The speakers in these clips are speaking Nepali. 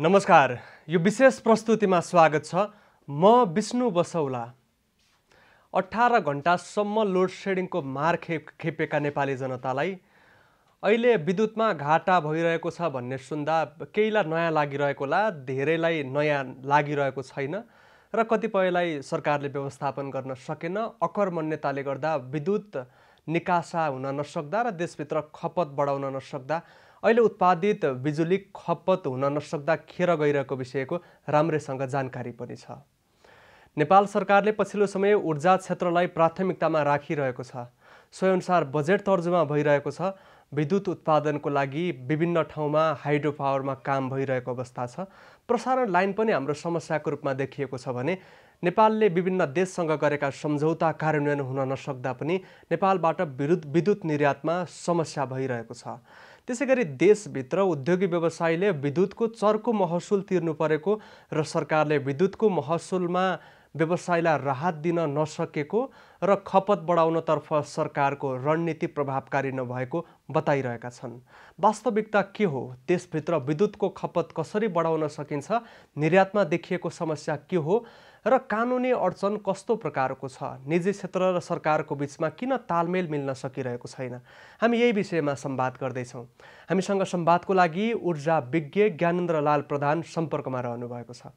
नमस्कार, यो विशेष प्रस्तुतिमा स्वागत छ। म विष्णु बसौला। 18 घण्टासम्म लोड सेडिङको मार खेपेका नेपाली जनतालाई अहिले विद्युतमा घाटा भइरहेको छ भन्ने सुन्दा केहीलाई नयाँ लागिरहेको होला, धेरैलाई नयाँ लागिरहेको छैन र कतिपयलाई सरकारले व्यवस्थापन गर्न सकेन। अकर्मण्यताले गर्दा विद्युत निकासा हुन नसक्दा र देशभित्र खपत बढाउन नसक्दा अहिले उत्पादित बिजुली खपत हुन नसक्दा खेर गइरहेको विषयको राम्रैसँग जानकारी पनि छ। नेपाल सरकारले पछिल्लो समय ऊर्जा क्षेत्रलाई प्राथमिकतामा राखिरहेको छ। सोही अनुसार बजेट तर्जुमा भइरहेको छ। विद्युत उत्पादनको लागि विभिन्न ठाउँमा हाइड्रो पावरमा काम भइरहेको अवस्था छ। प्रसारण लाइन पनि हाम्रो समस्याको रूपमा देखिएको छ भने नेपालले विभिन्न देशसँग गरेका सम्झौता कार्यान्वयन हुन नसक्दा पनि नेपालबाट विद्युत निर्यातमा समस्या भइरहेको छ। त्यसैगरी देशभित्र उद्योगी व्यवसायीले विद्युतको चर्को महसुल तिर्नु परेको र सरकारले विद्युतको महसुलमा व्यवसायलाई राहत दिन नसकेको र खपत बढाउनतर्फ सरकारको रणनीति प्रभावकारी नभएको बताइरहेका छन्। वास्तविकता के हो? देशभित्र विद्युतको खपत कसरी बढाउन सकिन्छ? निर्यातमा देखिएको समस्या के हो र कानुनी अडचन कस्तो प्रकारको छ? निजी क्षेत्र र सरकारको बीचमा किन तालमेल मिल्न सकिरहेको छैन? हामी यही विषयमा संवाद गर्दैछौँ। हामीसँग संवादको लागि ऊर्जा विज्ञ ज्ञानेन्द्र लाल प्रधान सम्पर्कमा रहनु भएको छ।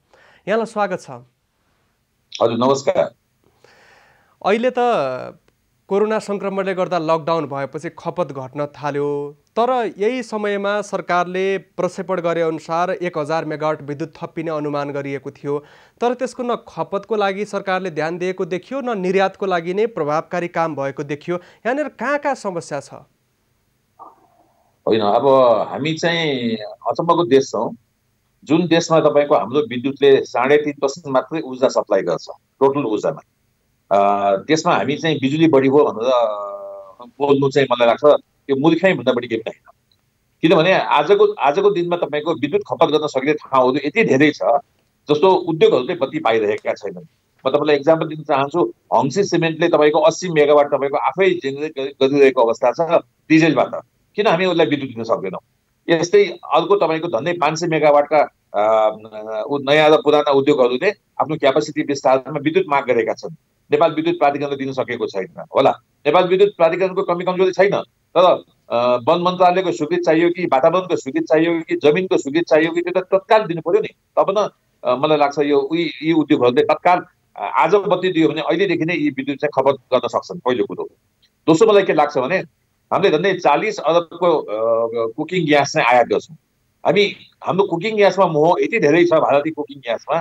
यहाँलाई स्वागत छ। हजुर नमस्कार। अहिले त कोरोना संक्रमणले गर्दा लकडाउन भएपछि खपत घट्न थाल्यो, तर यही समयमा सरकारले प्रक्षेपण गरे अनुसार 1000 मेगावाट विद्युत थपिने अनुमान गरिएको थियो, तर त्यसको न खपतको लागि सरकारले ध्यान दिएको देखियो न निर्यातको लागि नै प्रभावकारी काम भएको देखियो। यहाँनिर कहाँ समस्या छ? होइन, अब हामी चाहिँ अचम्मको देश छौँ जुन देशमा तपाईँको हाम्रो विद्युतले 3.5% मात्रै ऊर्जा सप्लाई गर्छ टोटल ऊर्जामा। त्यसमा हामी चाहिँ बिजुली बढी हो भनेर बोल्नु चाहिँ मलाई लाग्छ त्यो मूर्खाइ भन्दा बढी केही छैन। किनभने आजको दिनमा तपाईँको विद्युत खपत गर्न सकिने ठाउँहरू यति धेरै छ जस्तो उद्योगहरूले बत्ती पाइरहेका छैनन्। म तपाईँलाई एक्जाम्पल दिन चाहन्छु। हङ्सी सिमेन्टले तपाईँको 80 मेगावाट तपाईँको आफै जेनेरेट गरिरहेको अवस्था छ डिजेलबाट। किन हामी उसलाई विद्युत दिन सक्दैनौँ? यस्तै अर्को तपाईँको झन्डै 500 मेगावाटका नयाँ र पुराना उद्योगहरूले आफ्नो क्यापासिटी विस्तारमा विद्युत माग गरेका छन्। नेपाल विद्युत प्राधिकरणले दिन सकेको छैन होला। नेपाल विद्युत प्राधिकरणको कमी कमजोरी छैन, तर वन मन्त्रालयको स्वीकृति चाहियो कि वातावरणको स्वीकृति चाहियो कि जमिनको स्वीकृति चाहियो कि त्यो त तत्काल दिनु पर्यो नि। तब न मलाई लाग्छ यी उद्योगहरूले तत्काल आज बत्ती दियो भने अहिलेदेखि नै यी विद्युत चाहिँ खपत गर्न सक्छन्, पहिलो कुरो। दोस्रो मलाई के लाग्छ भने हामीले झन्डै 40 अरबको कुकिङ ग्यास चाहिँ आयात गर्छौँ। हाम्रो कुकिङ ग्यासमा मोह यति धेरै छ भारतीय कुकिङ ग्यासमा,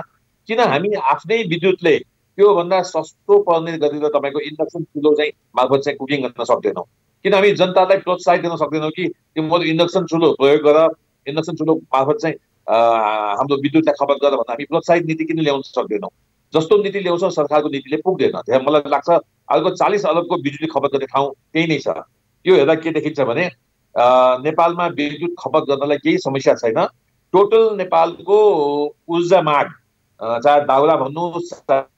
किन हामी आफ्नै विद्युतले त्योभन्दा सस्तो पर्ने गरेर तपाईँको इन्डक्सन चुलो चाहिँ मार्फत चाहिँ कुकिङ गर्न सक्दैनौँ? किन हामी जनतालाई प्रोत्साहित गर्न सक्दैनौँ कि त्यो म इन्डक्सन चुलो प्रयोग गर, इन्डक्सन चुलो मार्फत चाहिँ हाम्रो विद्युतलाई खपत गर भन्दा हामी प्रोत्साहित नीति किन ल्याउन सक्दैनौँ? जस्तो नीति ल्याउँछौँ सरकारको नीतिले पुग्दैन। मलाई लाग्छ अर्को 40 अरबको बिजुली खपत गर्ने ठाउँ त्यही नै छ। यो हेर्दा के देखिन्छ भने नेपालमा विद्युत खपत गर्नलाई केही समस्या छैन। टोटल नेपालको ऊर्जा माग, चाहे दाउरा भन्नुहोस्,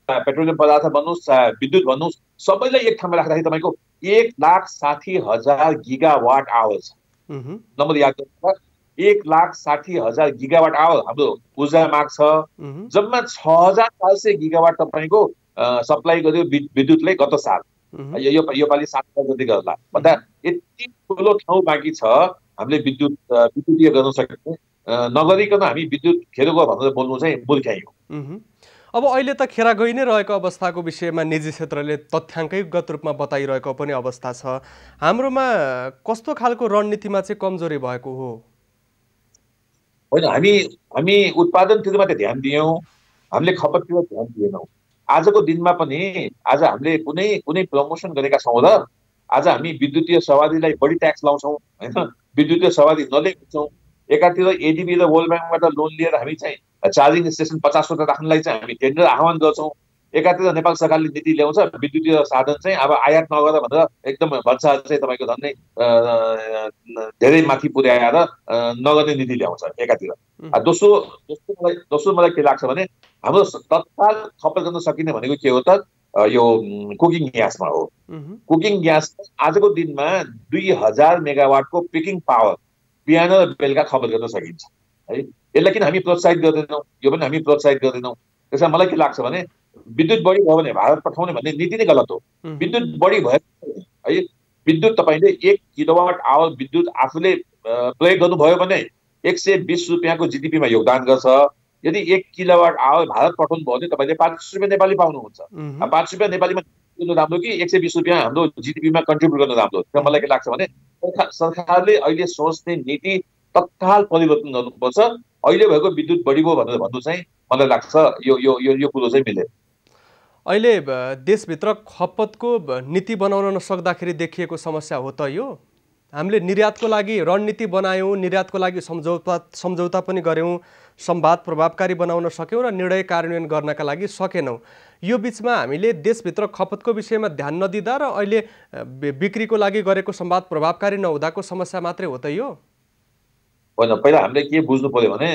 पेट्रोलियम पदार्थ भन्नुहोस्, चाहे विद्युत भन्नुहोस्, सबैलाई एक ठाउँमा राख्दाखेरि तपाईँको 1,60,000 गिगावाट आवर छ। नम्बर याद गर्नुहोस्, 1,60,000 गिगावाट आवर हाम्रो ऊर्जा माग छ। जम्मा 6,400 गिगावाट तपाईँको सप्लाई गर्यो विद्युतले गत साल। यो पालि 7 जति गर्ला भन्दा यति ठुलो ठाउँ बाँकी छ हामीले विद्युतीय गर्न सक्ने नगरिकन हामी विद्युत खेर गयो भनेर बोल्नु चाहिँ मूर्खाइ हो। अब अहिले त खेरा गइ नै रहेको अवस्थाको विषयमा निजी क्षेत्रले तथ्याङ्कगत रूपमा बताइरहेको पनि अवस्था छ। हाम्रोमा कस्तो खालको रणनीतिमा चाहिँ कमजोरी भएको हो? होइन, हामी उत्पादनतिर मात्रै ध्यान दियौँ, हामीले खपततिर ध्यान दिएनौँ। आजको दिनमा पनि आज हामीले कुनै प्रमोसन गरेका छौँ र आज हामी विद्युतीय सवारीलाई बढी ट्याक्स लाउँछौँ, होइन? विद्युतीय सवारी नलिन्छौँ। एकातिर एडिबी र वर्ल्ड ब्याङ्कबाट लोन लिएर हामी चाहिँ चार्जिङ स्टेसन 50 वटा राख्नलाई चाहिँ हामी टेन्डर आह्वान गर्छौँ। एकातिर नेपाल सरकारले नीति ल्याउँछ विद्युतीय साधन चाहिँ अब आयात नगर भनेर एकदम भन्छ चाहिँ तपाईँको झन्डै धेरै माथि पुर्याएर नगर्ने नीति ल्याउँछ एकातिर। दोस्रो मलाई के लाग्छ भने हाम्रो तत्काल खपत गर्न सकिने भनेको के हो त? यो कुकिङ ग्यासमा हो। कुकिङ ग्यास आजको दिनमा 2000 मेगावाटको पिकिङ पावर बिहान र बेलुका खपत गर्न सकिन्छ। है। यसलाई किन हामी प्रोत्साहित गर्दैनौँ, यो पनि हामी प्रोत्साहित गर्दैनौँ। त्यसमा मलाई के लाग्छ भने विद्युत बढी भयो भने भारत पठाउने भन्ने नीति नै गलत हो। विद्युत बढी भयो है, विद्युत तपाईँले 1 किलोवाट आवर विद्युत आफूले प्रयोग गर्नुभयो भने 120 रुपियाँको जिडिपीमा योगदान गर्छ। यदि 1 किलोवाट आवर भारत पठाउनु भयो भने तपाईँले 5 रुपियाँ नेपाली पाउनुहुन्छ। 5 रुपियाँ नेपालीमा गर्नु राम्रो कि 120 रुपियाँ हाम्रो जिडिपीमा कन्ट्रिब्युट गर्नु राम्रो? र मलाई के लाग्छ भने सरकारले अहिले सोच्ने नीति तत्काल परिवर्तन गर्नुपर्छ। अहिले भएको विद्युत बढी भयो भनेर भन्नु चाहिँ मलाई लाग्छ यो यो यो यो कुरो चाहिँ मिलेन। अहिले देशभित्र खपतको नीति बनाउन नसक्दाखेरि देखिएको समस्या हो त यो? हामीले निर्यातको लागि रणनीति बनायौँ, निर्यातको लागि सम्झौता पनि गऱ्यौँ, संवाद प्रभावकारी बनाउन सक्यौँ र निर्णय कार्यान्वयन गर्नका लागि सकेनौँ। यो बिचमा हामीले देशभित्र खपतको विषयमा ध्यान नदिँदा र अहिले बिक्रीको लागि गरेको संवाद प्रभावकारी नहुँदाको समस्या मात्रै हो त यो? होइन, पहिला हामीले के बुझ्नु पर्यो भने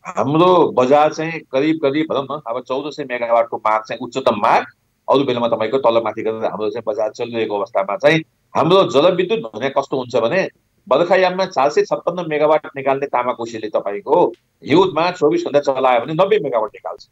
हाम्रो बजार चाहिँ करिब करिब भनौँ न अब 1400 मेगावाटको माग चाहिँ उच्चतम माग, अरू बेलामा तपाईँको तलमाथि गरेर हाम्रो चाहिँ बजार चलिरहेको अवस्थामा चाहिँ हाम्रो जलविद्युत भने कस्तो हुन्छ भने बर्खायाममा 456 मेगावाट निकाल्ने तामाकोसीले तपाईँको हिउँदमा 24 घण्टा चलायो भने 90 मेगावाट निकाल्छ।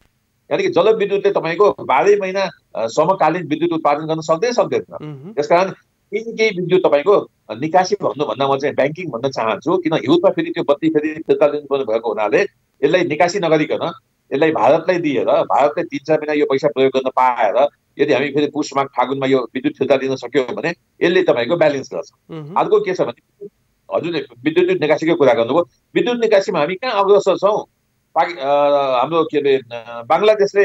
यानि कि जलविद्युतले तपाईँको 12 महिना समकालीन विद्युत उत्पादन गर्न सक्दैन। त्यसकारण केही विद्युत तपाईँको निकासी भन्नुभन्दा म चाहिँ ब्याङ्किङ भन्न चाहन्छु, किन हिउँदमा फेरि त्यो बत्ती फेरि फिर्ता लिनुपर्ने भएको हुनाले यसलाई निकासी नगरिकन यसलाई भारतलाई दिएर भारतले 3-4 महिना यो पैसा प्रयोग गर्न पाएर यदि हामी फेरि पुष माघ फागुनमा यो विद्युत फिर्ता दिन सक्यौँ भने यसले तपाईँको ब्यालेन्स गर्छ। अर्को के छ भने हजुरले विद्युत निकासीको कुरा गर्नुभयो। विद्युत निकासीमा हामी कहाँ अग्रसर छौँ? हाम्रो के अरे बङ्गलादेशले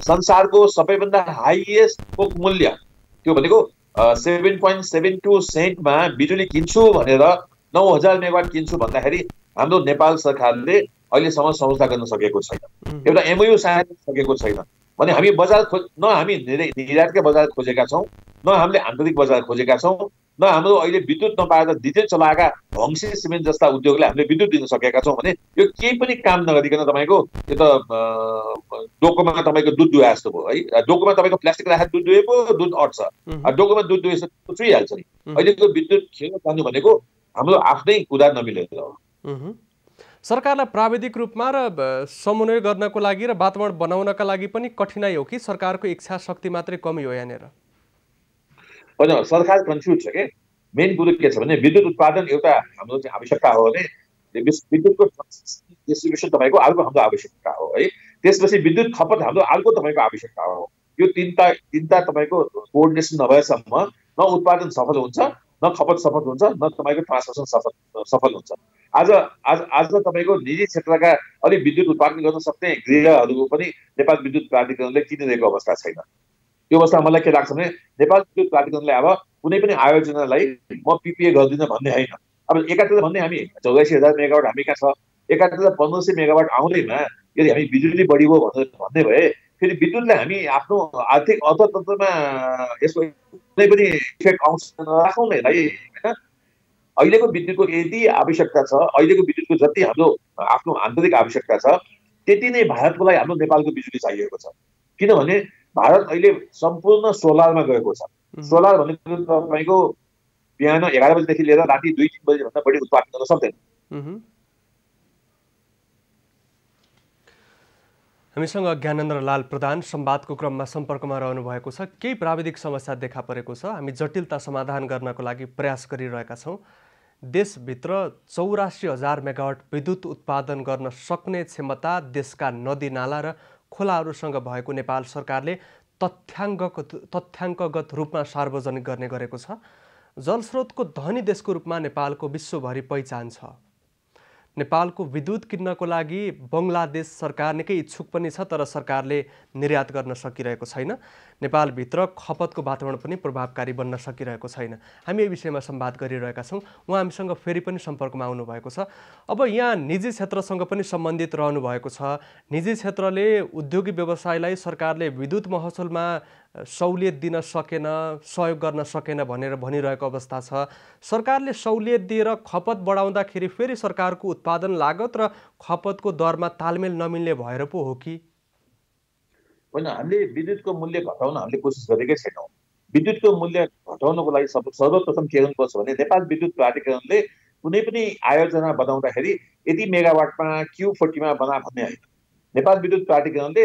संसारको सबैभन्दा हाइएस्ट थोक मूल्य त्यो भनेको 7.72 सेन्टमा बिजुली किन्छु भनेर 9000 मेगावाट किन्छु भन्दाखेरि हाम्रो नेपाल सरकारले अहिलेसम्म सम्झौता गर्न सकेको छैन, एउटा एमओयू साइन सकेको छैन। भने हामी बजार न हामी निर्यातकै बजार खोजेका छौँ, न हामीले आन्तरिक बजार खोजेका छौँ, न हाम्रो अहिले विद्युत नपाएर डिजेल चलाएका हङ्सी सिमेन्ट जस्ता उद्योगले हामीले विद्युत दिन सकेका छौँ भने यो केही पनि काम नगरिकन तपाईँको यो त डोकोमा तपाईँको दुध दुहे जस्तो भयो है। डोकोमा तपाईँको प्लास्टिक राखेर दुध दुहे पो दुध अट्छ, डोकोमा दुध दुहे चुइहाल्छ नि। अहिलेको विद्युत खेल्न जानु भनेको हाम्रो आफ्नै कुरा नमिलेर हो। सरकारलाई प्राविधिक रूपमा र समन्वय गर्नको लागि र वातावरण बनाउनका लागि पनि कठिनाइ हो कि सरकारको इच्छा शक्ति मात्रै कमी हो यहाँनिर? होइन, सरकार कन्फ्युज छ के। मेन कुरो के छ भने विद्युत उत्पादन एउटा हाम्रो चाहिँ आवश्यकता हो भने विद्युतको डिस्ट्रिब्युसन तपाईँको अर्को हाम्रो आवश्यकता हो है। त्यसपछि विद्युत खपत हाम्रो अर्को तपाईँको आवश्यकता हो। यो तिनटा तपाईँको कोअर्डिनेसन नभएसम्म न उत्पादन सफल हुन्छ, न खपत सफल हुन्छ, न तपाईँको ट्रान्समिसन सफल हुन्छ। आज तपाईँको निजी क्षेत्रका अलिक विद्युत उत्पादन गर्न सक्ने गृहहरू पनि नेपाल विद्युत प्राधिकरणले किनिरहेको अवस्था छैन। त्यो अवस्थामा मलाई के लाग्छ भने नेपाल विद्युत प्राधिकरणले अब कुनै पनि आयोजनालाई म पिपिए गर्दिनँ भन्ने होइन। अब एकातिर भन्ने हामी 84,000 मेगावाट हामी कहाँ छ, एकातिर 1500 मेगावाट आउँदैमा यदि हामी बिजुली बढी हो भनेर भन्ने भए फेरि विद्युतले हामी आफ्नो आर्थिक अर्थतन्त्रमा यसको कुनै पनि इफेक्ट आउँछ नराखौँ नै है होइन। अहिलेको विद्युतको यति आवश्यकता छ, अहिलेको विद्युतको जति हाम्रो आफ्नो आन्तरिक आवश्यकता छ त्यति नै भारतको लागि हाम्रो नेपालको बिजुली चाहिएको छ। किनभने भारत अहिले सम्पूर्ण सोलरमा गएको छ। सोलर भनेको तपाईँको बिहान 11 बजेदेखि लिएर राति 2-3 बजेभन्दा बढी उत्पादन गर्न सक्दैन। हामीसँग ज्ञानेन्द्र लाल प्रधान संवादको क्रममा सम्पर्कमा रहनु भएको छ। केही प्राविधिक समस्या देखा परेको छ, हामी जटिलता समाधान गर्नको लागि प्रयास गरिरहेका छौँ। देशभित्र 84,000 मेगावाट विद्युत उत्पादन गर्न सक्ने क्षमता देशका नदी नाला र खोलाहरूसँग भएको नेपाल सरकारले तथ्याङ्कगत रूपमा सार्वजनिक गर्ने गरेको छ। जलस्रोतको धनी देशको रूपमा नेपालको विश्वभरि पहिचान छ। नेपालको विद्युत किन्नको लागि बङ्गलादेश सरकार निकै इच्छुक पनि छ, तर सरकारले निर्यात गर्न सकिरहेको छैन। नेपालभित्र खपतको वातावरण पनि प्रभावकारी बन्न सकिरहेको छैन। हामी यही विषयमा संवाद गरिरहेका छौँ। उहाँ हामीसँग फेरि पनि सम्पर्कमा आउनुभएको छ। अब यहाँ निजी क्षेत्रसँग पनि सम्बन्धित रहनु भएको छ। निजी क्षेत्रले उद्योगी व्यवसायलाई सरकारले विद्युत महसुलमा सहुलियत दिन सकेन, सहयोग गर्न सकेन भनेर भनिरहेको अवस्था छ। सरकारले सहुलियत दिएर खपत बढाउँदाखेरि फेरि सरकारको उत्पादन लागत र खपतको दरमा तालमेल नमिल्ने भएर पो हो कि? होइन, हामीले विद्युतको मूल्य घटाउन हामीले कोसिस गरेकै छैनौँ। विद्युतको मूल्य घटाउनको लागि सर्वप्रथम के गर्नुपर्छ भने नेपाल विद्युत प्राधिकरणले कुनै पनि आयोजना बनाउँदाखेरि यति मेगावाटमा Q40 बना भन्ने होइन। नेपाल विद्युत प्राधिकरणले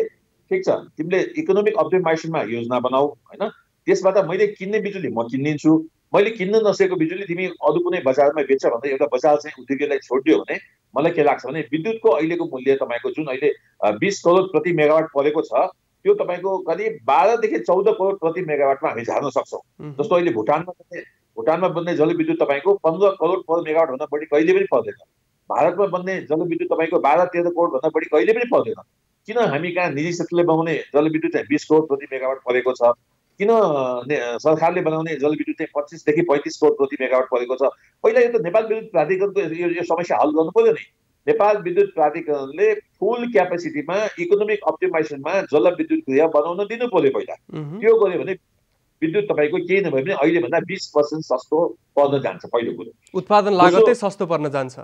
ठिक छ तिमीले इकोनोमिक अप्टिमाइजेसनमा योजना बनाऊ होइन, त्यसबाट मैले किन्ने बिजुली म किनिदिन्छु, मैले किन्न नसकेको बिजुली तिमी अरू कुनै बजारमा बेच्छ भन्दा एउटा बजार चाहिँ उद्योगीलाई छोडिदियो भने मलाई के लाग्छ भने विद्युतको अहिलेको मूल्य तपाईँको जुन अहिले 20 करोड प्रति मेगावाट परेको छ त्यो तपाईँको करिब 12 देखि 14 करोड प्रति मेगावाटमा हामी झार्न सक्छौँ। जस्तो अहिले भुटानमा बन्ने जलविद्युत तपाईँको 15 करोड पर मेगावाट भन्दा बढी कहिले पनि पर्दैन। भारतमा बन्ने जलविद्युत तपाईँको 12-13 करोड भन्दा बढी कहिले पनि पर्दैन। किन हामी कहाँ निजी क्षेत्रले बनाउने जलविद्युत चाहिँ 20 करोड प्रति मेगावाट परेको छ, किन सरकारले बनाउने जलविद्युत चाहिँ 25 देखि 35 करोड प्रति मेगावाट परेको छ? पहिला यो त नेपाल विद्युत प्राधिकरणको यो समस्या हल गर्नु पर्यो नि। नेपाल विद्युत प्राधिकरणले फुल क्यापेसिटीमा इकोनोमिक अप्टिमाइजेसनमा जलविद्युत गृह बनाउन दिनु पर्यो पहिला। त्यो गर्यो भने विद्युत तपाईँको केही नभए पनि अहिले भन्दा 20% सस्तो पर्न जान्छ। पहिलो कुरो उत्पादन लागतै सस्तो पर्न जान्छ।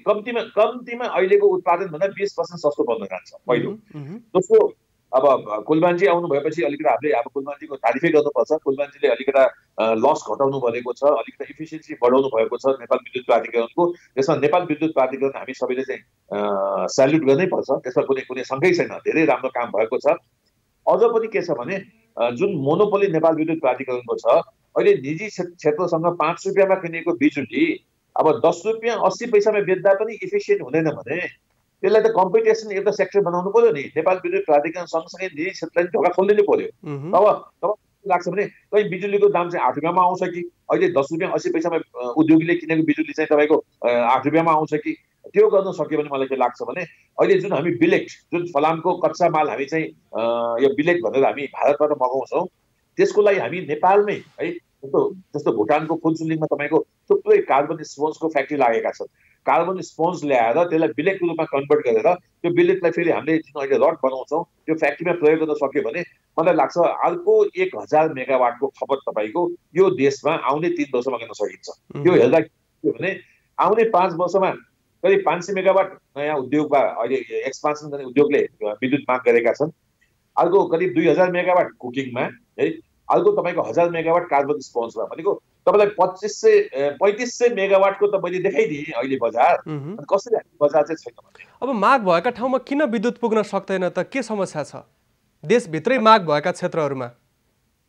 कम्तीमा अहिलेको उत्पादन भन्दा 20% सस्तो पर्न जान्छ पहिलो। दोस्रो अब कुलमानजी आउनु भएपछि अलिकति हामीले अब कुलमानजीको तारिफै गर्नुपर्छ। कुलमानजीले अलिकता लस घटाउनु भनेको छ, अलिकता इफिसियन्सी बढाउनु भएको छ नेपाल विद्युत प्राधिकरणको। त्यसमा नेपाल विद्युत प्राधिकरण हामी सबैले चाहिँ स्याल्युट गर्नै पर्छ। त्यसमा कुनै शङ्कै छैन, धेरै राम्रो काम भएको छ। अझ पनि के छ भने जुन मोनोपोली नेपाल विद्युत प्राधिकरणको छ अहिले निजी क्षेत्रसँग 5 रुपियाँमा किनेको बिजुली अब 10 रुपियाँ 80 पैसामा बेच्दा पनि इफिसियन्ट हुँदैन भने त्यसलाई त कम्पिटिसन एउटा सेक्टर बनाउनु पर्यो नि। नेपाल विद्युत प्राधिकरण सँगसँगै निजी क्षेत्रलाई ढोका खोलिदिनु पर्यो। तब लाग्छ भने कहीँ बिजुलीको दाम चाहिँ 8 रुपियाँमा आउँछ कि अहिले 10 रुपियाँ 80 पैसामा उद्योगीले किनेको बिजुली चाहिँ तपाईँको 8 रुपियाँमा आउँछ कि? त्यो गर्न सक्यो भने मलाई के लाग्छ भने अहिले जुन हामी बिलेट जुन फलामको कच्चा माल हामी चाहिँ यो बिलेट भनेर हामी भारतबाट मगाउँछौँ त्यसको लागि हामी नेपालमै है जस्तो भुटानको फुलचुलिङमा तपाईँको थुप्रै कार्बन स्पोन्जको फ्याक्ट्री लागेका छन्। कार्बन स्पोन्ज ल्याएर त्यसलाई बिलेटको रूपमा कन्भर्ट गरेर त्यो बिलेटलाई फेरि हामीले जुन अहिले रड बनाउँछौँ त्यो फ्याक्ट्रीमा प्रयोग गर्न सक्यो भने मलाई लाग्छ अर्को 1000 मेगावाटको खपत तपाईँको यो देशमा आउने 3 वर्षमा गर्न सकिन्छ। त्यो हेर्दा के भने आउने 5 वर्षमा करिब 500 मेगावाट नयाँ उद्योगमा अहिले एक्सपान्सन गर्ने उद्योगले विद्युत माग गरेका छन्। अर्को करिब 2000 मेगावाट कुकिङमा है, अर्को तपाईँको 1000 मेगावाट कार्बन स्पोन्जमा भनेको तपाईँलाई 3500 मेगावाटको त मैले देखाइदिएँ अहिले बजार। कसरी बजार चाहिँ छैन भने अब माग भएका ठाउँमा किन विद्युत पुग्न सक्दैन त? के समस्या छ देशभित्रै माग भएका क्षेत्रहरूमा?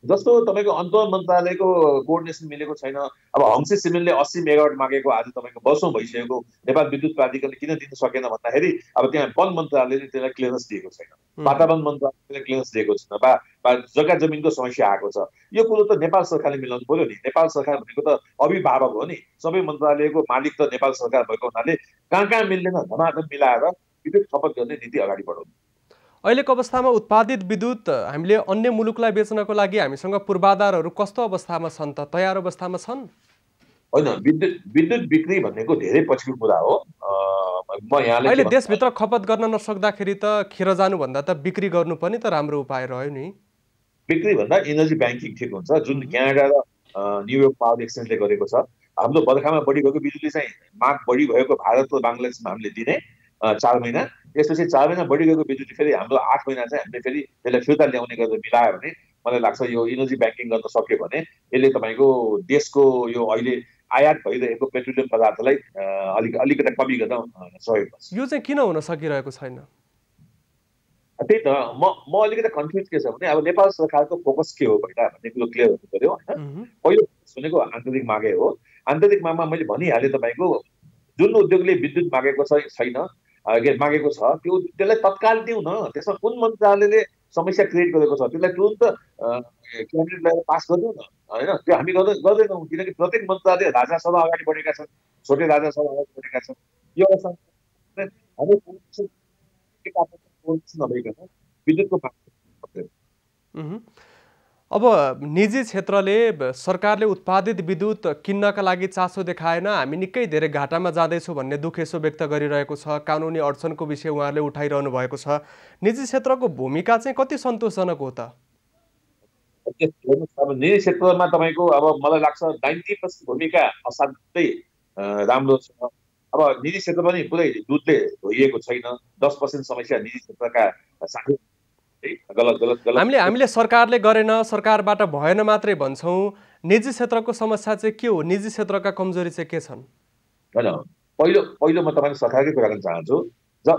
जस्तो तपाईँको अन्तर मन्त्रालयको कोअर्डिनेसन मिलेको छैन। अब हम्सी सिमेन्टले 80 मेगावाट मागेको आज तपाईँको वर्षौँ भइसकेको नेपाल विद्युत प्राधिकरणले किन दिन सकेन भन्दाखेरि अब त्यहाँ वन मन्त्रालयले त्यसलाई क्लियरेन्स दिएको छैन, वातावरण मन्त्रालयले क्लियरेन्स दिएको छैन, वा जग्गा जमिनको समस्या आएको छ। यो कुरो त नेपाल सरकारले मिलाउनु पर्यो नि। नेपाल सरकार भनेको त अभिभावक हो नि, सबै मन्त्रालयको मालिक त नेपाल सरकार भएको हुनाले कहाँ मिल्दैन धमाधम मिलाएर विद्युत खपत गर्ने नीति अगाडि बढाउनु। अहिलेको अवस्थामा उत्पादित विद्युत हामीले अन्य मुलुकलाई बेच्नको लागि हामीसँग पूर्वाधारहरू कस्तो अवस्थामा छन् त? तयार अवस्थामा छन्? होइन, विद्युत बिक्री भनेको धेरै पछिको कुरा हो। म यहाँले अहिले देशभित्र खपत गर्न नसक्दाखेरि त खेर जानुभन्दा त बिक्री गर्नु पनि त राम्रो उपाय रह्यो नि। बिक्री भन्दा इनर्जी ब्याङ्किङ ठिक हुन्छ, जुन क्यानाडा र न्युयोर्क पावर एक्सचेन्जले गरेको छ। हाम्रो बर्खामा बढी भएको बिजुली चाहिँ माग बढी भएको भारत र बङ्गलादेशमा हामीले दिने 4 महिना, त्यसपछि 4 महिना बढी गएको बिजुली फेरि हाम्रो 8 महिना चाहिँ हामीले फेरि त्यसलाई फिर्ता ल्याउने गरेर मिलायो भने मलाई लाग्छ यो इनर्जी ब्याङ्किङ गर्न सक्यो भने यसले तपाईँको देशको यो अहिले आयात भइरहेको पेट्रोलियम पदार्थलाई अलिकति कमी गर्न सहयोग गर्छ। यो चाहिँ किन हुन सकिरहेको छैन? त्यही त म अलिकति कन्फ्युज के छ भने अब नेपाल सरकारको फोकस के हो पहिला भन्ने कुरो क्लियर हुनु पर्यो होइन। पहिलो भनेको आन्तरिक मागै हो। आन्तरिक मागमा मैले भनिहालेँ तपाईँको जुन उद्योगले विद्युत मागेको मागेको छ त्यसलाई तत्काल दिउँ न। त्यसमा कुन मन्त्रालयले समस्या क्रिएट गरेको छ त्यसलाई तुरन्त क्याबिनेट ल्याएर पास गरिदिउँ न होइन। त्यो हामी गर्दैनौँ किनकि प्रत्येक मन्त्रालय राजासभा अगाडि बढेका छन्, छोटे राजासभा अगाडि बढेका छन्। यो अवस्थामा नभइकन विद्युतको माग। अब निजी क्षेत्रले सरकारले उत्पादित विद्युत किन्नका लागि चासो देखाएन, हामी निकै धेरै घाटामा जाँदैछौँ भन्ने दुःख यसो व्यक्त गरिरहेको छ। कानुनी अडचनको विषय उहाँहरूले उठाइरहनु भएको छ। निजी क्षेत्रको भूमिका चाहिँ कति सन्तोषजनक हो त? अब निजी क्षेत्रमा तपाईँको अब मलाई लाग्छ 90% भूमिका असाध्यै राम्रो छ। अब निजी क्षेत्र पनि पुरै दुधले धोइएको छैन। 10% समस्या निजी क्षेत्रका साथै गलत हामीले सरकारले गरेन, सरकारबाट भएन मात्रै भन्छौँ। निजी क्षेत्रको समस्या चाहिँ के हो? निजी क्षेत्रका कमजोरी चाहिँ के छन्? होइन, पहिलो म तपाईँले सरकारकै कुरा गर्न चाहन्छु। जब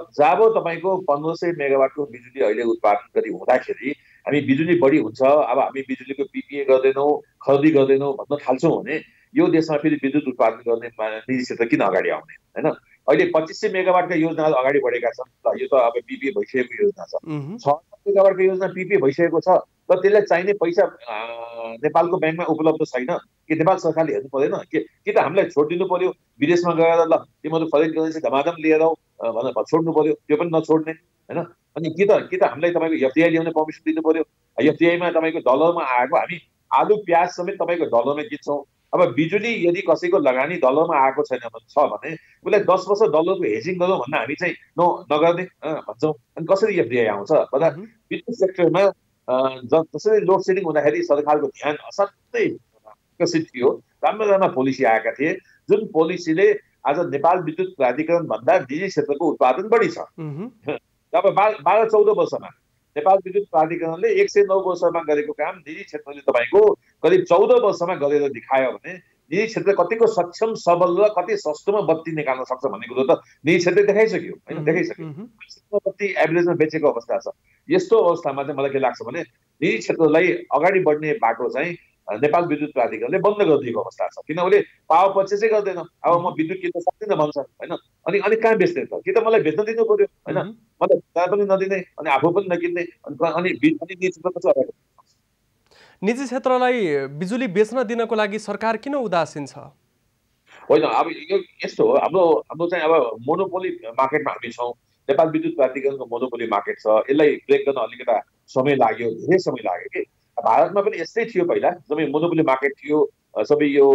तपाईँको 1500 मेगावाटको बिजुली अहिले उत्पादन गरी हुँदाखेरि हामी बिजुली बढी हुन्छ, अब हामी बिजुलीको पिपिए गर्दैनौँ, खरिदी गर्दैनौँ भन्न थाल्छौँ भने यो देशमा फेरि विद्युत उत्पादन गर्ने निजी क्षेत्र किन अगाडि आउने? होइन, अहिले 2500 मेगावाटका योजनाहरू अगाडि बढेका छन्। यो त अब पिपिए भइसकेको योजना छ। 600 मेगावाटको योजना पिपिए भइसकेको छ, तर त्यसलाई चाहिने पैसा नेपालको ब्याङ्कमा उपलब्ध छैन कि नेपाल सरकारले हेर्नु पर्दैन? कि त हामीलाई छोड दिनु पर्यो, विदेशमा गएर ल तिमीहरू खरिद गर्दैछ धमाधम लिएर आऊ भनेर छोड्नु पर्यो, त्यो पनि नछोड्ने होइन। अनि कि त हामीलाई तपाईँको एफडिआई ल्याउने पर्मिसन दिनु पर्यो। एफडिआईमा तपाईँको डलरमा आएको, हामी आलु प्याज समेत तपाईँको डलरमै किन्छौँ। अब बिजुली यदि कसैको लगानी डलरमा आएको छैन भने उसलाई 10 वर्ष डलरको हेजिङ गरौँ भन्न हामी चाहिँ नगर्ने भन्छौँ। अनि कसरी एफडिआई आउँछ? विद्युत सेक्टरमा जसरी लोड सेडिङ हुँदाखेरि सरकारको ध्यान असाध्यै विकसित थियो, राम्रो राम्रो पोलिसी आएका थिए, जुन पोलिसीले आज नेपाल विद्युत प्राधिकरण भन्दा निजी क्षेत्रको उत्पादन बढी छ। अब 12-14 वर्षमा नेपाल विद्युत प्राधिकरणले 109 वर्षमा गरेको काम निजी क्षेत्रले तपाईँको करिब 14 वर्षमा गरेर देखायो भने निजी क्षेत्र कतिको सक्षम सबल र कति सस्तोमा बत्ती निकाल्न सक्छ भन्ने कुरो त निजी क्षेत्रले देखाइसक्यो होइन, देखाइसक्यो। बत्ती एभरेजमा बेचेको अवस्था छ। यस्तो अवस्थामा चाहिँ मलाई के लाग्छ भने निजी क्षेत्रलाई अगाडि बढ्ने बाटो चाहिँ नेपाल विद्युत प्राधिकरणले बन्द गरिदिएको अवस्था छ। किनभने पावर पर्चेस चाहिँ गर्दैन, अब म विद्युत किन्न सक्दिनँ भन्छ होइन। अनि कहाँ बेच्ने त? कि त मलाई बेच्न दिनु पर्यो होइन, मलाई पैसा पनि नदिने अनि आफू पनि नकिन्ने अनि निजी क्षेत्र कसो अगाडि? निजी क्षेत्रलाई बिजुली बेच्न दिनको लागि सरकार किन उदासीन छ? होइन, अब यो यस्तो हो, हाम्रो चाहिँ अब मोनोपोली मार्केटमा हामी छौँ। नेपाल विद्युत प्राधिकरणको मोनोपोली मार्केट छ, यसलाई ब्रेक गर्न अलिकता समय लाग्यो, धेरै समय लाग्यो कि। भारतमा पनि यस्तै थियो पहिला, सबै मोनोपोली मार्केट थियो, सबै यो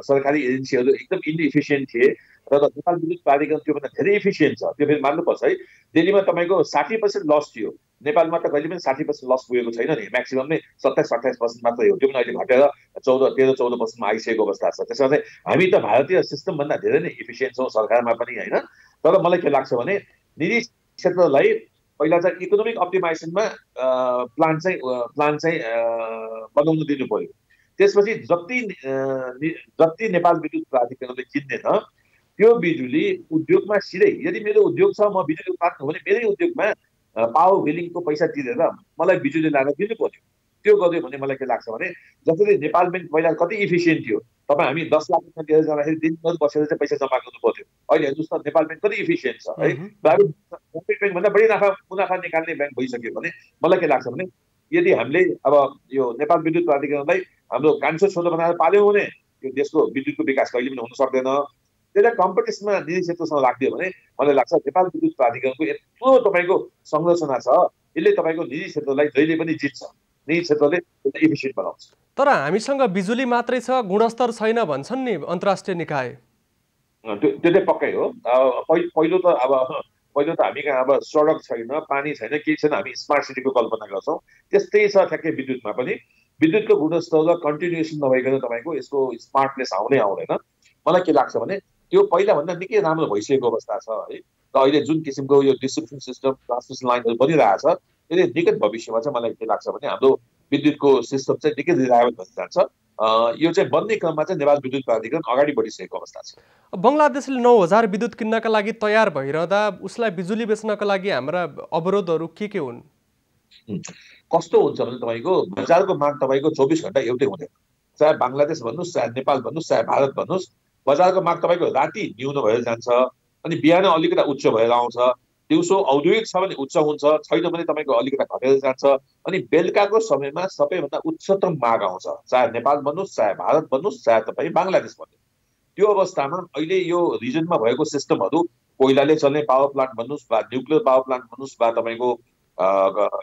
सरकारी एजेन्सीहरू एकदम इनइफिसियन्ट थिए। र नेपाल विद्युत प्राधिकरण त्योभन्दा धेरै इफिसियन्ट छ। त्यो फेरि मान्नुपर्छ है। दिल्लीमा तपाईँको 60% लस थियो, नेपालमा त कहिले पनि 60% लस पुगेको छैन नि, म्याक्सिमम नै 27-28% मात्रै हो। त्यो पनि अहिले घटेर 13-14% आइसकेको अवस्था छ। त्यसमा चाहिँ हामी त भारतीय सिस्टमभन्दा धेरै नै इफिसियन्ट छौँ सरकारमा पनि होइन। तर मलाई के लाग्छ भने निजी क्षेत्रलाई पहिला चाहिँ इकोनोमिक अप्टिमाइजेसनमा प्लान चाहिँ बनाउन दिनु पर्यो। त्यसपछि जति नेपाल विद्युत प्राधिकरणले किन्दैन त्यो बिजुली उद्योगमा सिधै, यदि मेरो उद्योग छ म बिजुली उत्पादन हो भने मेरै उद्योगमा पावर बिलिङको पैसा तिरेर मलाई बिजुली लान दिनु पर्यो। त्यो गर्यो भने मलाई के लाग्छ भने जसरी नेपाल ब्याङ्क पहिला कति इफिसियन्ट थियो, तपाईँ हामी 10 लाख रुपियाँ लिएर जाँदाखेरि दिनभर बसेर चाहिँ पैसा जम्मा गर्नु पर्थ्यो। अहिले हेर्नुहोस् त नेपाल ब्याङ्क कति इफिसियन्ट छ है। प्राइभेट ब्याङ्कभन्दा बढी मुनाफा निकाल्ने ब्याङ्क भइसक्यो भने मलाई के लाग्छ भने यदि हामीले अब यो नेपाल विद्युत प्राधिकरणलाई हाम्रो कान्छो छोटो बनाएर पाल्यौँ भने यो देशको विद्युतको विकास कहिले पनि हुन सक्दैन। त्यसलाई कम्पिटिसनमा निजी क्षेत्रसँग राखिदियो भने मलाई लाग्छ नेपाल विद्युत प्राधिकरणको यत्रो तपाईँको संरचना छ, यसले तपाईँको निजी क्षेत्रलाई जहिले पनि जित्छ, निजी क्षेत्रले इफिसियन्ट बनाउँछ। तर हामीसँग बिजुली मात्रै छ, गुणस्तर छैन भन्छन् नि अन्तर्राष्ट्रिय निकाय। त्यो चाहिँ पक्कै हो। पहिलो त हामी कहाँ अब सडक छैन, पानी छैन, केही छैन, हामी स्मार्ट सिटीको कल्पना गर्छौँ। त्यस्तै छ ठ्याक्कै विद्युतमा पनि। विद्युतको गुणस्तर र कन्टिन्युएसन नभइकन तपाईँको यसको स्मार्टनेस आउँदैन। मलाई के लाग्छ भने त्यो पहिलाभन्दा निकै राम्रो भइसकेको अवस्था छ है। र अहिले जुन किसिमको यो डिस्ट्रिब्युसन सिस्टम, ट्रान्समिसन लाइनहरू बनिरहेछ, यसले निकट भविष्यमा चाहिँ मलाई के लाग्छ भने हाम्रो विद्युतको सिस्टम चाहिँ निकै रिलायबल भएर जान्छ। यो चाहिँ बन्ने क्रममा चाहिँ नेपाल विद्युत प्राधिकरण अगाडि बढिसकेको अवस्था छ। बङ्गलादेशले 9000 विद्युत किन्नका लागि तयार भइरहँदा उसलाई बिजुली बेच्नका लागि हाम्रा अवरोधहरू के हुन्? कस्तो हुन्छ भने तपाईँको बजारको माग तपाईँको 24 घण्टा एउटै हुँदैन। चाहे बङ्गलादेश भन्नुहोस्, चाहे नेपाल भन्नुहोस्, चाहे भारत भन्नुहोस्, बजारको माग तपाईँको राति न्यून भएर जान्छ अनि बिहान अलिकता उच्च भएर आउँछ। दिउँसो औद्योगिक छ भने उच्च हुन्छ, छैन भने तपाईँको अलिकता घटेर जान्छ। अनि बेलुकाको समयमा सबैभन्दा उच्चतम माग आउँछ, चाहे नेपाल भन्नुहोस्, चाहे भारत भन्नुहोस्, चाहे तपाईँ बङ्गलादेश भन्नुहोस्। त्यो अवस्थामा अहिले यो रिजनमा भएको सिस्टमहरू कोइलाले चल्ने पावर प्लान्ट भन्नुहोस् वा न्युक्लियर पावर प्लान्ट भन्नुहोस् वा तपाईँको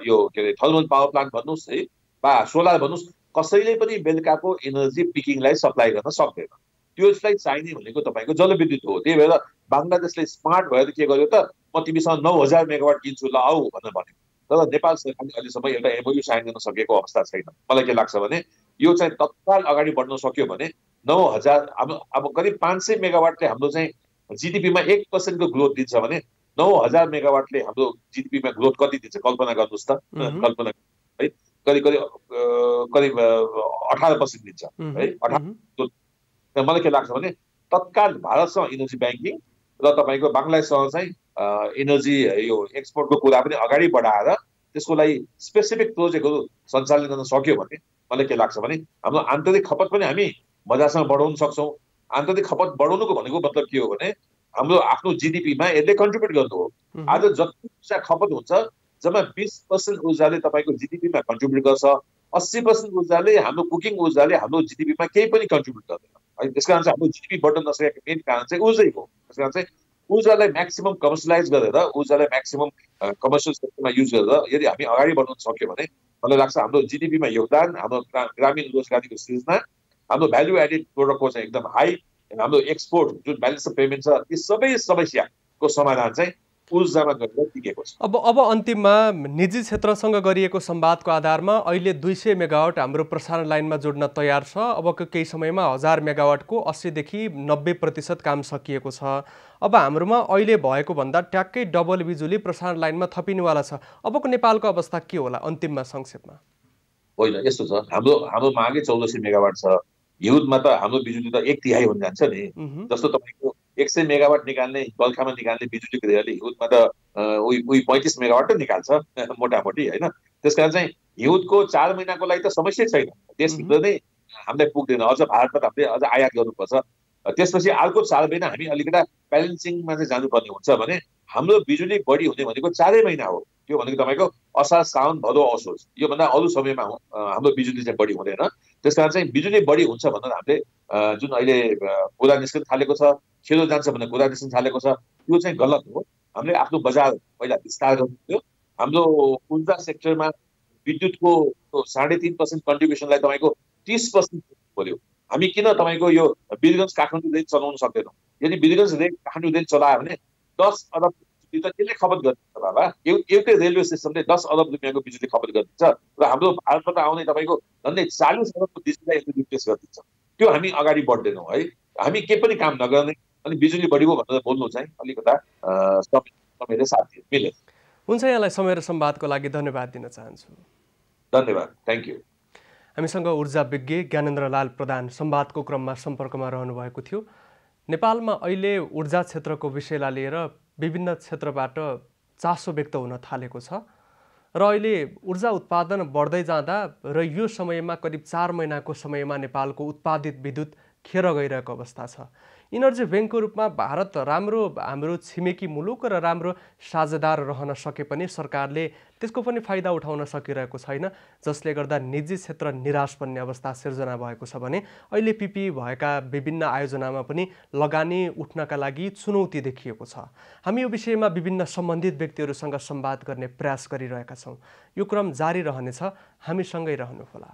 यो के अरे थर्मल पावर प्लान्ट भन्नुहोस् है वा सोलर भन्नुहोस्, कसैले पनि बेलुकाको एनर्जी पिकिङलाई सप्लाई गर्न सक्दैन। त्यसलाई चाहिने भनेको तपाईँको जलविद्युत हो। त्यही भएर बङ्गलादेशले स्मार्ट भएर के गर्यो त, म तिमीसँग 9000 मेगावाट किन्छु ल आऊ भनेर भन्यो। तर नेपाल सरकारले अहिलेसम्म एउटा एमओयू साइन गर्न सकेको अवस्था छैन। मलाई के लाग्छ भने यो चाहिँ तत्काल अगाडि बढ्न सक्यो भने 9000 अब करिब 500 मेगावाटले हाम्रो चाहिँ जिडिपीमा 1% को ग्रोथ दिन्छ भने 9000 मेगावाटले हाम्रो जिडिपीमा ग्रोथ कति दिन्छ कल्पना गर्नुहोस् त। कल्पना है करिब करिब 18% दिन्छ है। 18 मलाई के लाग्छ भने तत्काल भारतसँग इनर्जी ब्याङ्किङ र तपाईँको बङ्गलादेशसँग चाहिँ इनर्जी यो एक्सपोर्टको कुरा पनि अगाडि बढाएर त्यसको लागि स्पेसिफिक प्रोजेक्टहरू सञ्चालन गर्न सक्यो भने मलाई के लाग्छ भने हाम्रो आन्तरिक खपत पनि हामी मजासँग बढाउन सक्छौँ। आन्तरिक खपत बढाउनुको भनेको मतलब के हो भने हाम्रो आफ्नो जिडिपीमा यसले कन्ट्रिब्युट गर्नु हो। आज जति ऊर्जा खपत हुन्छ जम्मा 20% ऊर्जाले तपाईँको जिडिपीमा कन्ट्रिब्युट गर्छ, 80% ऊर्जाले हाम्रो कुकिङ ऊर्जाले हाम्रो जिडिपीमा केही पनि कन्ट्रिब्युट गर्दैन है। त्यस कारण चाहिँ हाम्रो जिडिपी बढ्न नसकेको मेन कारण चाहिँ ऊर्जै हो। त्यस कारण चाहिँ ऊर्जालाई म्याक्सिमम कमर्सियलाइज गरेर ऊर्जालाई म्याक्सिमम कमर्सियल सेक्टरमा युज गरेर यदि हामी अगाडि बढ्न सक्यो भने मलाई लाग्छ हाम्रो जिडिपीमा योगदान, हाम्रो ग्रामीण रोजगारीको सृजना, हाम्रो भ्यालु एडेड प्रोडक्टको चाहिँ एकदम हाई, हाम्रो एक्सपोर्ट जुन ब्यालेन्स अफ पेमेन्ट छ, यी सबै समस्याको समाधान चाहिँ ऊर्जामा गरेर टिकेको छ। अब अन्तिममा निजी क्षेत्रसँग गरिएको संवादको आधारमा अहिले 200 मेगावाट हाम्रो प्रसारण लाइनमा जोड्न तयार छ। अबको केही समयमा 1000 मेगावाटको 80 देखि 90% काम सकिएको छ। अब हाम्रोमा अहिले भएको भन्दा ट्याक्कै डबल बिजुली प्रसारण लाइनमा थपिनेवाला छ। अबको नेपालको अवस्था के होला अन्तिममा संक्षेपमा? होइन, यस्तो छ, हाम्रो मागै 1400 मेगावाट छ। हिउँदमा त हाम्रो बिजुली त 1/3 हुन जान्छ नि। जस्तो तपाईँको 100 मेगावाट निकाल्ने बल्खामा निकाल्ने बिजुलीको धेरैले हिउँदमा त उही 35 मेगावाट त निकाल्छ मोटामोटी होइन। त्यस कारण चाहिँ हिउँदको 4 महिनाको लागि त समस्या छैन, देशभित्र नै हामीलाई पुग्दैन। अझ भारतमा त हामीले अझ आयात गर्नुपर्छ। त्यसपछि अर्को 4 महिना हामी अलिकता ब्यालेन्सिङमा चाहिँ जानुपर्ने हुन्छ भने हाम्रो बिजुली बढी हुने भनेको 4 महिना हो। त्यो भनेको तपाईँको असार साउन भदौ असोज, योभन्दा अरू समयमा हाम्रो बिजुली चाहिँ बढी हुँदैन। त्यस कारण चाहिँ बिजुली बढी हुन्छ भनेर हामीले जुन अहिले कुरा निस्कन थालेको छ, खेरो जान्छ भनेर कुरा निस्कन थालेको छ, त्यो चाहिँ गलत हो। हामीले आफ्नो बजार पहिला विस्तार गर्नु थियो। हाम्रो ऊर्जा सेक्टरमा विद्युतको 3.5% कन्ट्रिब्युसनलाई तपाईँको 30% पर्यो। हामी किन तपाईँको यो वीरगञ्ज काठमाडौँ रेल चलाउन सक्दैनौँ? यदि वीरगञ्ज रेल काठमाडौँ रेल चलायो भने 10 अरब त त्यसले खपत गरिदिन्छ बाबा। एउटै रेलवे स्टेसनले 10 अरब रुपियाँको बिजुली खपत गरिदिन्छ र हाम्रो भारतबाट आउने तपाईँको झन्डै 40 अरबको बिजुलीलाई रिप्लेस गरिदिन्छ। त्यो हामी अगाडि बढ्दैनौँ है। हामी के पनि काम नगर्ने अनि बिजुली बढी हो भनेर बोल्नु चाहिँ अलिकता समयले साथ मिले। हुन्छ, यहाँलाई समय र संवादको लागि धन्यवाद दिन चाहन्छु। धन्यवाद, थ्याङ्क यू। हामीसँग ऊर्जा विज्ञ ज्ञानेन्द्रलाल प्रधान संवादको क्रममा सम्पर्कमा रहनुभएको थियो। नेपालमा अहिले ऊर्जा क्षेत्रको विषयलाई लिएर विभिन्न क्षेत्रबाट चासो व्यक्त हुन थालेको छ र अहिले ऊर्जा उत्पादन बढ्दै जाँदा र यो समयमा करिब 4 महिनाको समयमा नेपालको उत्पादित विद्युत खेर गइरहेको अवस्था छ। इनर्जी ब्याङ्कको रूपमा भारत हाम्रो छिमेकी मुलुक र राम्रो साझेदार रहन सके पनि सरकारले त्यसको पनि फाइदा उठाउन सकिरहेको छैन, जसले गर्दा निजी क्षेत्र निराश बन्ने अवस्था सिर्जना भएको छ भने अहिले पिपी भएका विभिन्न आयोजनामा पनि लगानी उठ्नका लागि चुनौती देखिएको छ। हामी यो विषयमा विभिन्न सम्बन्धित व्यक्तिहरूसँग संवाद गर्ने प्रयास गरिरहेका छौँ। यो क्रम जारी रहनेछ, हामीसँगै रहनुहोला।